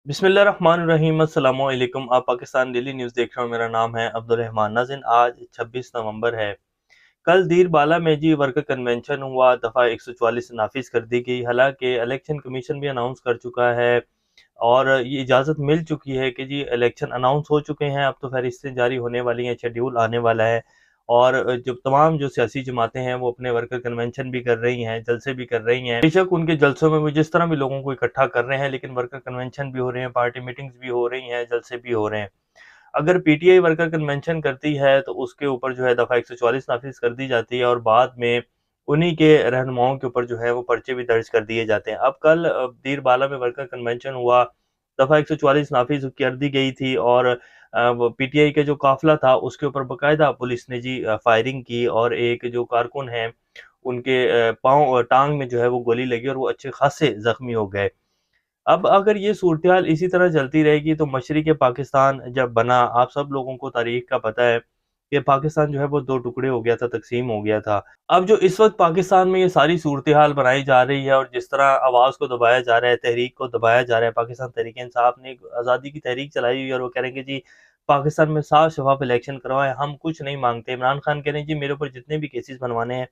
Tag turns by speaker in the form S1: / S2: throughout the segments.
S1: बिस्मिल्लाहिर्रहमानिर्रहीम अस्सलामु अलैकुम। आप पाकिस्तान डेली न्यूज़ देख रहे हो। मेरा नाम है अब्दुल रहमान नाज़रीन। आज 26 नवंबर है। कल दीर बाला में जी वर्कर कन्वेंशन हुआ, दफ़ा 144 नाफिज कर दी गई। हालांकि इलेक्शन कमीशन भी अनाउंस कर चुका है और ये इजाज़त मिल चुकी है कि जी इलेक्शन अनाउंस हो चुके हैं। अब तो फहरिस्तें जारी होने वाली हैं, शेड्यूल आने वाला है और जो तमाम जो सियासी जमातें हैं वो अपने वर्कर कन्वेंशन भी कर रही हैं, जलसे भी कर रही हैं। बेशक उनके जलसों में वो जिस तरह भी लोगों को इकट्ठा कर रहे हैं, लेकिन वर्कर कन्वेंशन भी हो रहे हैं, पार्टी मीटिंग्स भी हो रही हैं, जलसे भी हो रहे हैं। अगर पीटीआई वर्कर कन्वेंशन करती है तो उसके ऊपर जो है दफ़ा 144 नाफिज कर दी जाती है और बाद में उन्हीं के रहनुमाओं के ऊपर जो है वो पर्चे भी दर्ज कर दिए जाते हैं। अब कल दीर बाला में वर्कर कन्वेंशन हुआ, दफ़ा 144 नाफिज कर दी गई थी और वो पीटीआई का जो काफिला था उसके ऊपर बाकायदा पुलिस ने जी फायरिंग की और एक जो कारकुन है उनके पाँव टांग में जो है वो गोली लगी और वो अच्छे खासे जख्मी हो गए। अब अगर ये सूरत-हाल इसी तरह चलती रहेगी तो मशरिक़ पाकिस्तान जब बना, आप सब लोगों को तारीख़ का पता है कि पाकिस्तान जो है वो 2 टुकड़े हो गया था, तक़सीम हो गया था। अब जो इस वक़्त पाकिस्तान में ये सारी सूरत-हाल बनाई जा रही है और जिस तरह आवाज़ को दबाया जा रहा है, तहरीक को दबाया जा रहा है, पाकिस्तान तहरीक-ए-इंसाफ ने एक आज़ादी की तहरीक चलाई हुई है और वो कह रहे हैं कि जी पाकिस्तान में साफ शफ़ाफ इलेक्शन करवाएँ, हम कुछ नहीं माँगते। इमरान खान कह रहे हैं जी मेरे ऊपर जितने भी केसेस बनवाने हैं,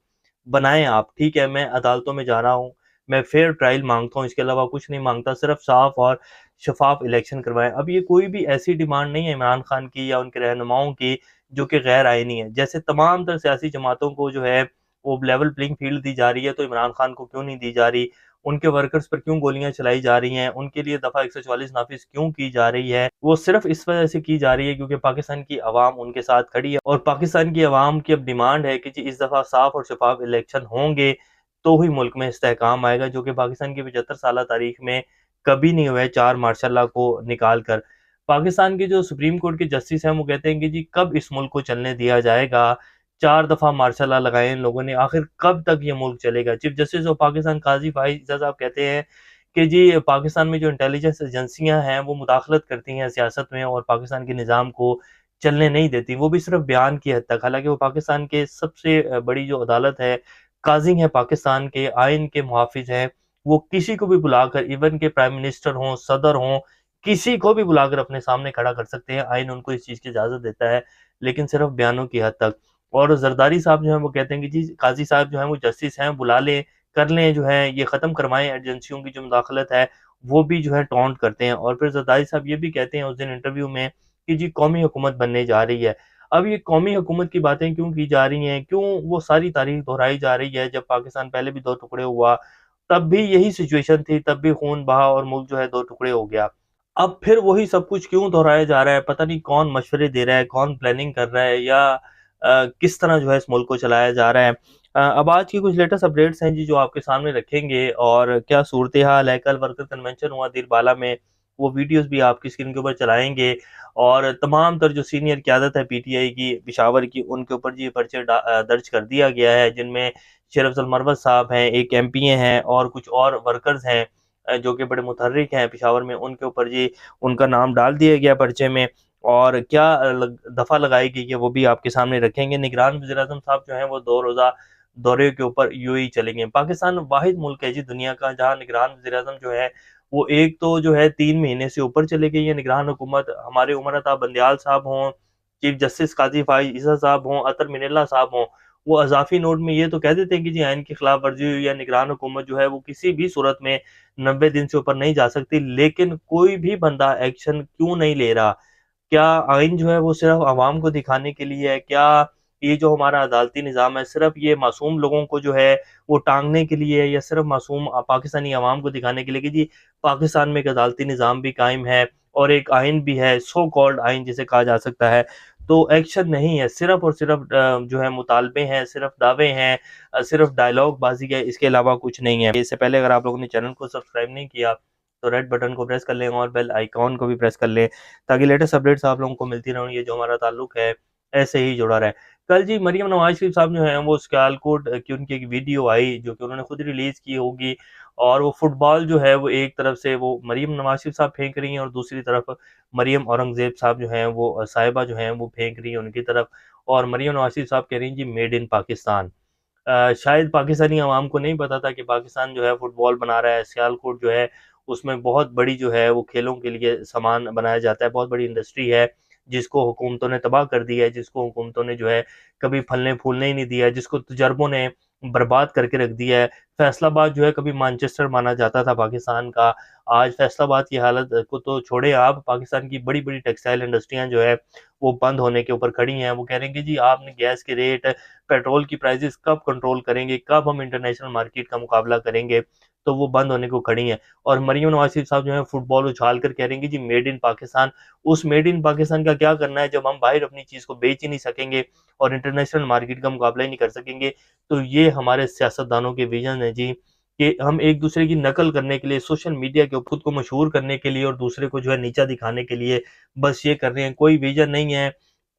S1: बनाएँ आप, ठीक है, मैं अदालतों में जा रहा हूँ, मैं फेयर ट्रायल माँगता हूँ, इसके अलावा कुछ नहीं माँगता, सिर्फ़ साफ़ और शफ़ाफ़ इलेक्शन करवाएँ। अब ये कोई भी ऐसी डिमांड नहीं है इमरान खान की या उनके रहनुमाओं की जो कि गैर आईनी है। जैसे तमाम तर सियासी जमातों को जो है वो लेवल प्लेइंग फ़ील्ड दी जा रही है, तो इमरान खान को क्यों नहीं दी जा रही? उनके वर्कर्स पर क्यों गोलियाँ चलाई जा रही हैं? उनके लिए दफ़ा 144 नाफ़िज़ क्यों की जा रही है? वो सिर्फ़ इस वजह से की जा रही है क्योंकि पाकिस्तान की अवाम उनके साथ खड़ी है और पाकिस्तान की अवाम की अब डिमांड है कि जी इस दफ़ा साफ़ और शफ़ाफ़ इलेक्शन होंगे तो ही मुल्क में इस्तेहकाम आएगा, जो कि पाकिस्तान की 75 साला तारीख में कभी नहीं हुआ है, 4 मार्शल को निकाल कर। पाकिस्तान के जो सुप्रीम कोर्ट के जस्टिस हैं वो कहते हैं कि जी कब इस मुल्क को चलने दिया जाएगा? 4 दफ़ा मार्शल लॉ लगाए इन लोगों ने, आखिर कब तक ये मुल्क चलेगा? Chief justice of Pakistan Qazi Faiz साहब कहते हैं कि जी पाकिस्तान में जो इंटेलिजेंस एजेंसियाँ हैं वो मुदाखलत करती हैं सियासत में और पाकिस्तान के निज़ाम को चलने नहीं देती, वो भी सिर्फ़ बयान की हद तक। हालाँकि वो पाकिस्तान के सबसे बड़ी जो अदालत है, काज़ी हैं पाकिस्तान के, आइन के मुहाफ़िज़ हैं, वो किसी को भी बुलाकर इवन के प्राइम मिनिस्टर हों, सदर हों, किसी को भी बुलाकर अपने सामने खड़ा कर सकते हैं। आइन उनको इस चीज़ की इजाज़त देता है, लेकिन सिर्फ़ बयानों की हद तक। और ज़रदारी साहब जो हैं वो कहते हैं कि जी काज़ी साहब जो हैं वो जस्टिस हैं, बुला लें, कर लें जो है ये ख़त्म करवाएँ एजेंसियों की जो मुदाखलत है, वो भी जो है टॉन्ट करते हैं। और फिर ज़रदारी साहब ये भी कहते हैं उस दिन इंटरव्यू में कि जी कौमी हुकूमत बनने जा रही है। अब ये कौमी हुकूमत की बातें क्यों की जा रही हैं? क्यों वो सारी तारीख़ दोहराई जा रही है? जब पाकिस्तान पहले भी 2 टुकड़े हुआ, तब भी यही सिचुएशन थी, तब भी खून बहा और मुल्क जो है 2 टुकड़े हो गया। अब फिर वही सब कुछ क्यों दोहराया जा रहा है? पता नहीं कौन मशवरे दे रहा है, कौन प्लानिंग कर रहा है या किस तरह जो है इस मुल्क को चलाया जा रहा है। अब आज की कुछ लेटेस्ट अपडेट्स हैं जी जो आपके सामने रखेंगे और क्या सूरत-ए-हाल है, कल वर्कर कन्वेंशन हुआ दीरबाला में, वो वीडियोज़ भी आपकी स्क्रीन के ऊपर चलाएँगे और तमाम तर जो सीनियर क़यादत है पीटीआई की, पेशावर की, उनके ऊपर जी पर्चे दर्ज कर दिया गया है, जिनमें शेर अफ़ज़ल मरवत साहब हैं, एक एमपीए हैं और कुछ और वर्कर्स हैं जो कि बड़े मुतहर्रिक हैं पेशावर में, उनके ऊपर जी उनका नाम डाल दिया गया पर्चे में और क्या दफ़ा लगाई गई है वो भी आपके सामने रखेंगे। निगरान वज़ीर-ए-आज़म साहब जो हैं वो 2 रोज़ा दौरे के ऊपर यूएई चलेंगे। पाकिस्तान वाहिद मुल्क है जी दुनिया का जहाँ निगरान वज़ीर-ए-आज़म जो है वो एक तो जो है 3 महीने से ऊपर चली गई है निगरान हुकूमत। हमारे उमर अता बंदियाल साहब हों, चीफ जस्टिस काज़ी फ़ाइज़ ईसा साहब हों, अतर मिनेल्ला साहब हों, वो इज़ाफ़ी नोट में ये तो कह देते हैं कि जी आइन की खिलाफ वर्जी हुई है, निगरान हुकूमत जो है वो किसी भी सूरत में 90 दिन से ऊपर नहीं जा सकती। लेकिन कोई भी बंदा एक्शन क्यों नहीं ले रहा? क्या आइन जो है वो सिर्फ़ अवाम को दिखाने के लिए है? क्या ये जो हमारा अदालती निज़ाम है सिर्फ़ ये मासूम लोगों को जो है वो टाँगने के लिए है या सिर्फ़ मासूम पाकिस्तानी अवाम को दिखाने के लिए कि जी पाकिस्तान में एक अदालती निज़ाम भी कायम है और एक आइन भी है, सो कॉल्ड आइन जिसे कहा जा सकता है। तो एक्शन नहीं है, सिर्फ़ और सिर्फ़ जो है मुतालबे हैं, सिर्फ़ दावे हैं, सिर्फ़ डायलॉग बाज़ी है, इसके अलावा कुछ नहीं है। इससे पहले अगर आप लोगों ने चैनल को सब्सक्राइब नहीं किया, तो रेड बटन को प्रेस कर लें और बेल आइकॉन को भी प्रेस कर लें, ताकि लेटेस्ट अपडेट्स आप लोगों को मिलती रहें। ये जो हमारा ताल्लुक है, ऐसे ही जुड़ा रहे। कल जी मरियम नवाज़ शरीफ साहब जो हैं वो सियालकोट की उनकी एक वीडियो आई जो कि उन्होंने खुद रिलीज़ की होगी और वो फुटबॉल जो है वो एक तरफ से वो मरियम नवाज़ शरीफ साहब फेंक रही हैं और दूसरी तरफ मरियम औरंगज़ेब साहब जो हैं वो साहिबा जो हैं वो फेंक रही हैं उनकी तरफ और मरियम नवाज़ शरीफ साहब कह रही हैं जी मेड इन पाकिस्तान। शायद पाकिस्तानी अवाम को नहीं पता था कि पाकिस्तान जो है फुटबॉल बना रहा है, सियालकोट जो है उसमें बहुत बड़ी जो है वो खेलों के लिए सामान बनाया जाता है, बहुत बड़ी इंडस्ट्री है, जिसको हुकूमतों ने तबाह कर दिया है, जिसको हुकूमतों ने जो है कभी फलने-फूलने ही नहीं दिया है, जिसको तजर्बों ने बर्बाद करके रख दिया है। फैसलाबाद जो है कभी मैनचेस्टर माना जाता था पाकिस्तान का, आज फैसलाबाद की हालत को तो छोड़े आप, पाकिस्तान की बड़ी-बड़ी टेक्सटाइल इंडस्ट्रियाँ जो है वो बंद होने के ऊपर खड़ी हैं। वो कह रहे हैं कि जी आपने गैस के रेट, पेट्रोल की प्राइसेज़ कब कंट्रोल करेंगे, कब हम इंटरनेशनल मार्केट का मुकाबला करेंगे? तो वो बंद होने को खड़ी हैं। और मरीम नवाज़ शरीफ साहब जो है फुटबॉल उछाल कर कह रहे हैं कि जी मेड इन पाकिस्तान। उस मेड इन पाकिस्तान का क्या करना है जब हम बाहर अपनी चीज़ को बेच ही नहीं सकेंगे और इंटरनेशनल मार्केट का मुकाबला ही नहीं कर सकेंगे। तो ये हमारे सियासतदानों के विज़न है जी, कि हम एक-दूसरे की नकल करने के लिए, सोशल मीडिया के खुद को मशहूर करने के लिए और दूसरे को जो है नीचा दिखाने के लिए बस ये कर रहे हैं। कोई विज़न नहीं है,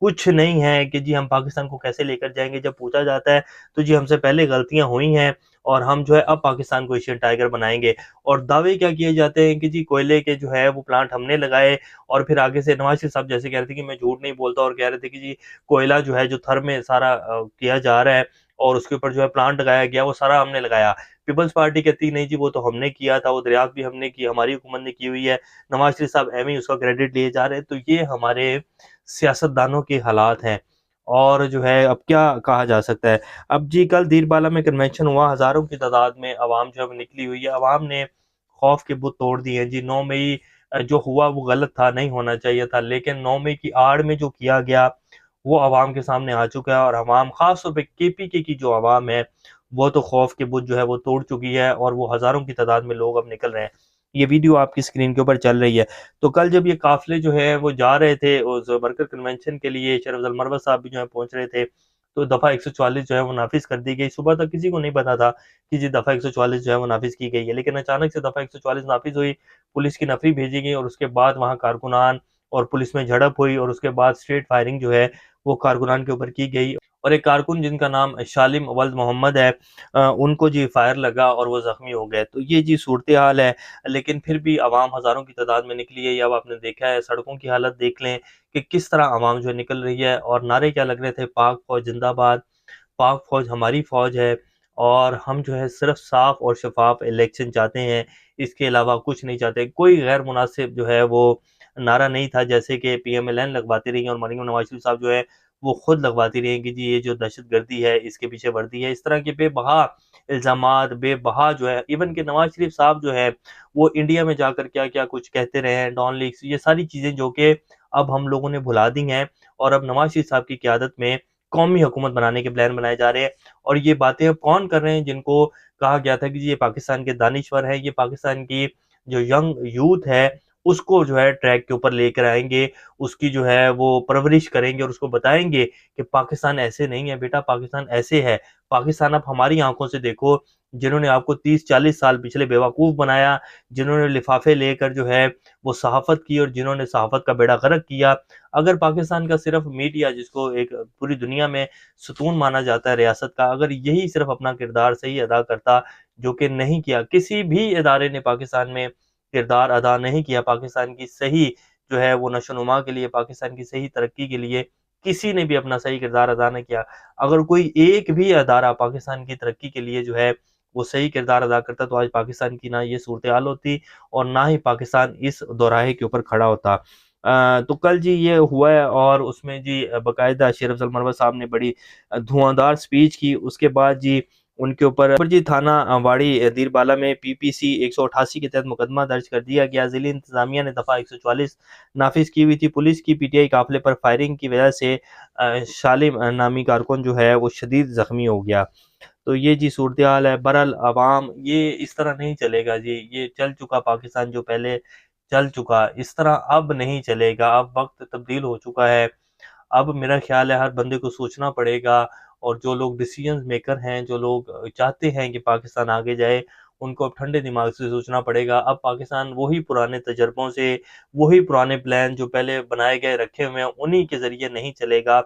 S1: कुछ नहीं है कि जी हम पाकिस्तान को कैसे लेकर जाएँगे। जब पूछा जाता है तो जी हमसे पहले गलतियाँ हुई हैं और हम जो है अब पाकिस्तान को एशियन टाइगर बनाएँगे। और दावे क्या किए जाते हैं कि जी कोयले के जो है वो प्लांट हमने लगाए और फिर आगे से नवाज़ शरीफ साहब जैसे कह रहे थे कि मैं झूठ नहीं बोलता और कह रहे थे कि जी कोयला जो है जो थर में सारा किया जा रहा है और उसके ऊपर जो है प्लांट लगाया गया वो सारा हमने लगाया। पीपल्स पार्टी कहती नहीं जी वो तो हमने किया था, वो दरियाफ़त भी हमने की, हमारी हुकूमत ने की हुई है। नवाज़ शरीफ साहब एवें ही उसका क्रेडिट लिए जा रहे हैं। तो ये हमारे सियासतदानों के हालात हैं और जो है अब क्या कहा जा सकता है। अब जी कल दीरबाला में कन्वेंशन हुआ, हज़ारों की तादाद में अवाम जो है वो निकली हुई है। अवाम ने खौफ के बुत तोड़ दिए हैं जी। 9 मई जो हुआ वो गलत था, नहीं होना चाहिए था, लेकिन 9 मई की आड़ में जो किया गया वो अवाम के सामने आ चुका है और अवाम ख़ास तौर पे केपीके की जो अवाम है, वो तो खौफ के बुत जो है वो तोड़ चुकी है और वो हज़ारों की तादाद में लोग अब निकल रहे हैं। ये वीडियो आपकी स्क्रीन के ऊपर चल रही है। तो कल जब ये काफ़िले जो है वो जा रहे थे उस वर्कर कन्वेंशन के लिए, शेर अफ़ज़ल मरवत साहब भी जो है पहुँच रहे थे, तो दफ़ा 144 जो है वो नाफ़िज़ कर दी गई। सुबह तक किसी को नहीं पता था कि जी दफ़ा 144 जो है वो नाफ़िज़ की गई है, लेकिन अचानक से दफ़ा 144 नाफ़िज़ हुई, पुलिस की नफ़री भेजी गई और उसके बाद वहाँ कारकुनान और पुलिस में झड़प हुई और उसके बाद स्ट्रेट फायरिंग जो है वो कारकुनान के ऊपर की गई और एक कारकुन जिनका नाम शालिम वल्द मोहम्मद है, उनको जी फायर लगा और वो ज़ख्मी हो गए। तो ये जी सूरत-ए-हाल है, लेकिन फिर भी अवाम हज़ारों की तादाद में निकली है। ये अब आपने देखा है, सड़कों की हालत देख लें कि किस तरह अवाम जो है निकल रही है और नारे क्या लग रहे थे, पाक फ़ौज ज़िंदाबाद, पाक फ़ौज हमारी फ़ौज है और हम जो है सिर्फ़ साफ़ और शफ़ाफ़ इलेक्शन चाहते हैं, इसके अलावा कुछ नहीं चाहते। कोई गैर मुनासिब जो है वो नारा नहीं था, जैसे कि पीएमएलएन लगवाती रही हैं और मरीम नवाज़ शरीफ साहब जो है वो खुद लगवाती रही हैं कि जी ये जो दहशतगर्दी है, इसके पीछे वर्दी है। इस तरह के बेबहा इल्ज़ामात, बेबहा जो है इवन कि नवाज़ शरीफ साहब जो है, वो इंडिया में जाकर क्या-क्या कुछ कहते रहे हैं, डॉन लीक्स, ये सारी चीज़ें जो कि अब हम लोगों ने भुला दी हैं और अब नवाज़ शरीफ साहब की क़यादत में कौमी हुकूमत बनाने के प्लान बनाए जा रहे हैं और ये बातें अब कौन कर रहे हैं जिनको कहा गया था कि जी ये पाकिस्तान के दानिश्वर हैं, ये पाकिस्तान की जो यंग यूथ है, उसको जो है ट्रैक के ऊपर लेकर आएँगे, उसकी जो है वो परवरिश करेंगे और उसको बताएँगे कि पाकिस्तान ऐसे नहीं है बेटा, पाकिस्तान ऐसे है। पाकिस्तान आप हमारी आँखों से देखो, जिन्होंने आपको 30-40 साल पिछले बेवकूफ़ बनाया, जिन्होंने लिफ़ाफ़े लेकर जो है वो सहाफ़त की और जिन्होंने सहाफ़त का बेड़ा गर्क किया। अगर पाकिस्तान का सिर्फ़ मीडिया, जिसको एक पूरी दुनिया में सुतून माना जाता है रियासत का, अगर यही सिर्फ़ अपना किरदार सही अदा करता, जो कि नहीं किया, किसी भी इदारे ने पाकिस्तान में किरदार अदा नहीं किया, पाकिस्तान की सही जो है वो नशो-नुमा के लिए, पाकिस्तान की सही तरक्की के लिए किसी ने भी अपना सही किरदार अदा नहीं किया। अगर कोई एक भी अदारा पाकिस्तान की तरक्की के लिए जो है वो सही किरदार अदा करता, तो आज पाकिस्तान की ना ये सूरत-ए-हाल होती और ना ही पाकिस्तान इस दोराहे के ऊपर खड़ा होता। तो कल जी ये हुआ है और उसमें जी बाकायदा शेर अफ़ज़ल मरवत साहब ने बड़ी धुआँधार स्पीच की। उसके बाद जी उनके ऊपर जी थाना वाड़ी दीरबाला में पीपीसी 188 के तहत मुकदमा दर्ज कर दिया गया। ज़िली इंतज़ामिया ने दफ़ा 144 नाफ़िज़ की हुई थी। पुलिस की पीटीआई काफ़िले पर फायरिंग की वजह से शालिम नामी कारकुन जो है वो शदीद ज़ख्मी हो गया। तो ये जी सूरत-ए-हाल है। बहरहाल अवाम ये इस तरह नहीं चलेगा जी, ये चल चुका पाकिस्तान जो पहले चल चुका, इस तरह अब नहीं चलेगा, अब वक़्त तब्दील हो चुका है। अब मेरा ख़्याल है हर बंदे को सोचना पड़ेगा और जो लोग डिसीजन मेकर हैं, जो लोग चाहते हैं कि पाकिस्तान आगे जाए, उनको अब ठंडे दिमाग से सोचना पड़ेगा। अब पाकिस्तान वही पुराने तजर्बों से, वही पुराने प्लान जो पहले बनाए गए रखे हुए हैं, उन्हीं के ज़रिए नहीं चलेगा।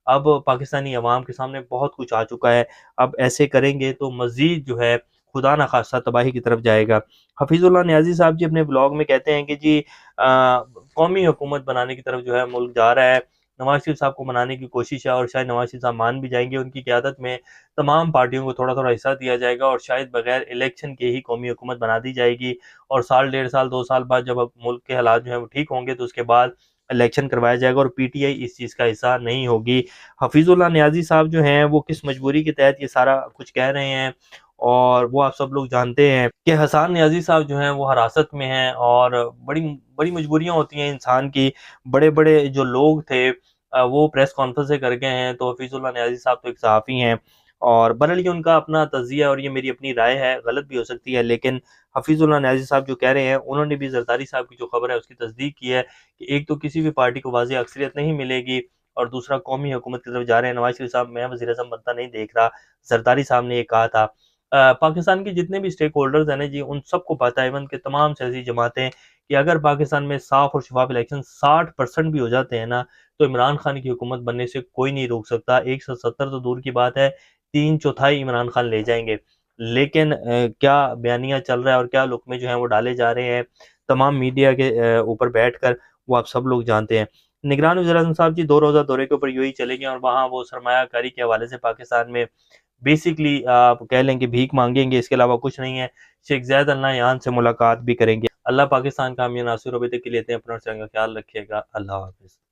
S1: अब पाकिस्तानी अवाम के सामने बहुत कुछ आ चुका है। अब ऐसे करेंगे तो मज़ीद जो है खुदा ना ख़ास्ता तबाही की तरफ जाएगा। हफ़ीज़ुल्लाह नियाज़ी साहब जी अपने ब्लॉग में कहते हैं कि जी कौमी हुकूमत बनाने की तरफ जो है मुल्क जा रहा है नवाज शरीफ साहब को मनाने की कोशिश है और शायद नवाज शरीफ साहब मान भी जाएंगे। उनकी क़यादत में तमाम पार्टियों को थोड़ा थोड़ा हिस्सा दिया जाएगा और शायद बगैर इलेक्शन के ही कौमी हुकूमत बना दी जाएगी। और साल, 1.5 साल, 2 साल बाद जब अब मुल्क के हालात जो हैं वो ठीक होंगे तो उसके बाद इलेक्शन करवाया जाएगा और पीटीआई इस चीज़ का हिस्सा नहीं होगी। हफीजुल्लाह न्याजी साहब जो हैं वो किस मजबूरी के तहत ये सारा कुछ कह रहे हैं, और वो आप सब लोग जानते हैं कि हसन न्याजी साहब जो हैं वो हिरासत में हैं और बड़ी बड़ी मजबूरियां होती हैं इंसान की। बड़े बड़े जो लोग थे वो प्रेस कॉन्फ्रेंस कर गए हैं, तो हफीजुल्लाह न्याजी साहब तो एक सहाफ़ी हैं और बहरहाल ये उनका अपना तज़िया और ये मेरी अपनी राय है, गलत भी हो सकती है, लेकिन हफीजुल्लाह न्याजी साहब जो कह रहे हैं उन्होंने भी जरदारी साहब की जो खबर है उसकी तस्दीक की है कि एक तो किसी भी पार्टी को वाज़ेह अक्सरियत नहीं मिलेगी और दूसरा कौमी हुकूमत की तरफ जा रहे हैं। नवाज शरीफ साहब मैं वज़ीर-ए-आज़म बनता नहीं देख रहा, जरदारी साहब ने ये कहा था। पाकिस्तान के जितने भी स्टेक होल्डर्स हैं ना जी, उन सबको पता है, इवन के तमाम सियासी जमातें, कि अगर पाकिस्तान में साफ और शफाफ इलेक्शन 60% भी हो जाते हैं ना, तो इमरान खान की हुकूमत बनने से कोई नहीं रोक सकता। 170 तो दूर की बात है, 3/4 इमरान खान ले जाएंगे। लेकिन क्या बयानिया चल रहा है और क्या लुकमे जो हैं वो डाले जा रहे हैं तमाम मीडिया के ऊपर बैठकर, वो आप सब लोग जानते हैं। निगरान वज़ीर-ए-आज़म साहब जी 2 रोज़ा दौरे के ऊपर यूएई चले गए और वहाँ वो सरमायाकारी के हवाले से पाकिस्तान में बेसिकली आप कह लें कि भीख मांगेंगे, इसके अलावा कुछ नहीं है। शेख ज़ायद अल नहयान से मुलाकात भी करेंगे। अल्लाह पाकिस्तान का अमीन नासिर, अभी तक के लिए इतना, अपना ख्याल रखिएगा। अल्लाह हाफ़िज़।